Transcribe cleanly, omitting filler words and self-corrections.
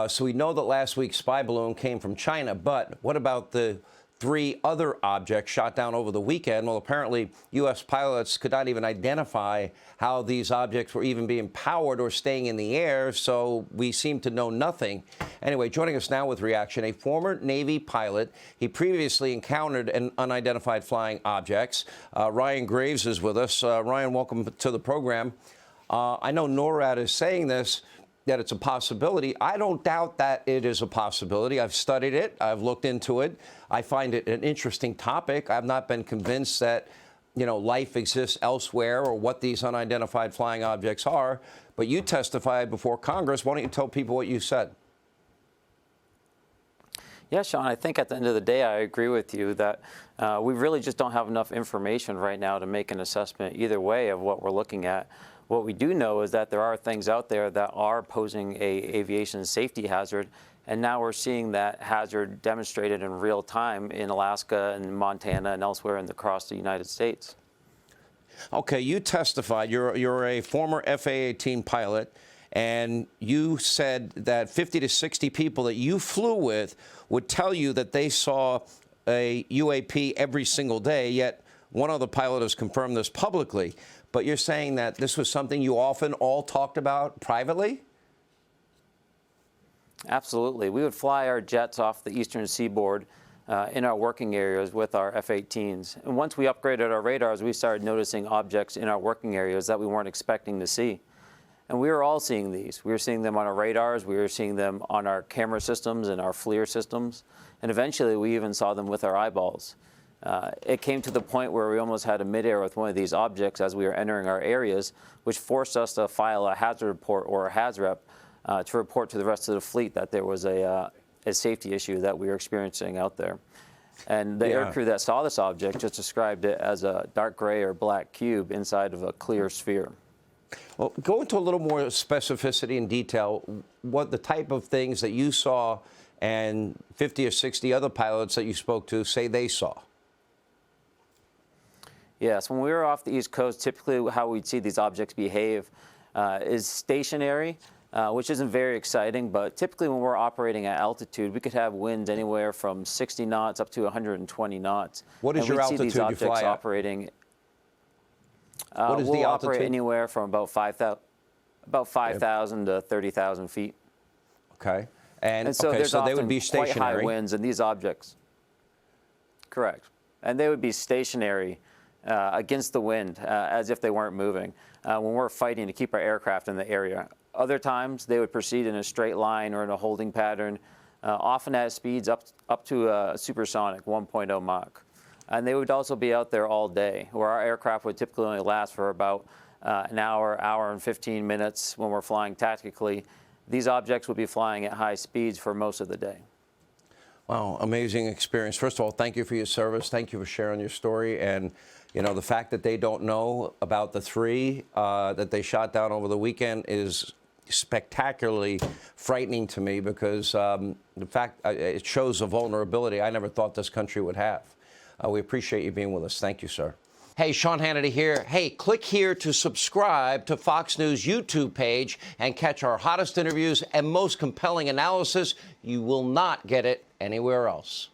So we know that last week's spy balloon came from China, but what about the 3 other objects shot down over the weekend? Well, apparently, U.S. pilots could not even identify how these objects were even being powered or staying in the air, so we seem to know nothing. Anyway, joining us now with reaction, a former Navy pilot. He previously encountered an unidentified flying objects. Ryan Graves is with us. Ryan, welcome to the program. I know NORAD is saying this, that it's a possibility. I don't doubt that it is a possibility. I've studied it. I've looked into it. I find it an interesting topic. I've not been convinced that, life exists elsewhere or what these unidentified flying objects are. But you testified before Congress. Why don't you tell people what you said? Yeah, Sean, I think at the end of the day, I agree with you that we really just don't have enough information right now to make an assessment either way of what we're looking at. What we do know is that there are things out there that are posing a aviation safety hazard, and now we're seeing that hazard demonstrated in real time in Alaska and Montana and elsewhere across the United States. Okay, you testified. You're a former FA-18 pilot, and you said that 50 to 60 people that you flew with would tell you that they saw a UAP every single day, yet one other pilot has confirmed this publicly. But you're saying that this was something you often all talked about privately? Absolutely. We would fly our jets off the eastern seaboard in our working areas with our F-18s. And once we upgraded our radars, we started noticing objects in our working areas that we weren't expecting to see. And we were all seeing these. We were seeing them on our radars. We were seeing them on our camera systems and our FLIR systems. And eventually, we even saw them with our eyeballs. It came to the point where we almost had a midair with one of these objects as we were entering our areas, which forced us to file a hazard report or a HAZREP to report to the rest of the fleet that there was a safety issue that we were experiencing out there. And the aircrew that saw this object just described it as a dark gray or black cube inside of a clear sphere. Well, go into a little more specificity and detail, what the type of things that you saw and 50 or 60 other pilots that you spoke to say they saw. Yes, when we were off the East Coast, typically how we'd see these objects behave is stationary, which isn't very exciting, but typically when we're operating at altitude, we could have winds anywhere from 60 knots up to 120 knots. What is your altitude you fly at? Operating, what is the altitude? We'll operate anywhere from about 5,000 to 30,000 feet. Okay. And so, okay, so they would be stationary. Quite high winds, and these objects, correct. And they would be stationary against the wind, as if they weren't moving, when we're fighting to keep our aircraft in the area. Other times, they would proceed in a straight line or in a holding pattern, often at speeds up to supersonic, 1.0 Mach. And they would also be out there all day, where our aircraft would typically only last for about an hour, hour and 15 minutes when we're flying tactically. These objects would be flying at high speeds for most of the day. Wow, amazing experience. First of all, thank you for your service. Thank you for sharing your story. And, the fact that they don't know about the 3 that they shot down over the weekend is spectacularly frightening to me because the fact it shows a vulnerability I never thought this country would have. We appreciate you being with us. Thank you, sir. Hey, Sean Hannity here. Hey, click here to subscribe to Fox News YouTube page and catch our hottest interviews and most compelling analysis. You will not get it anywhere else.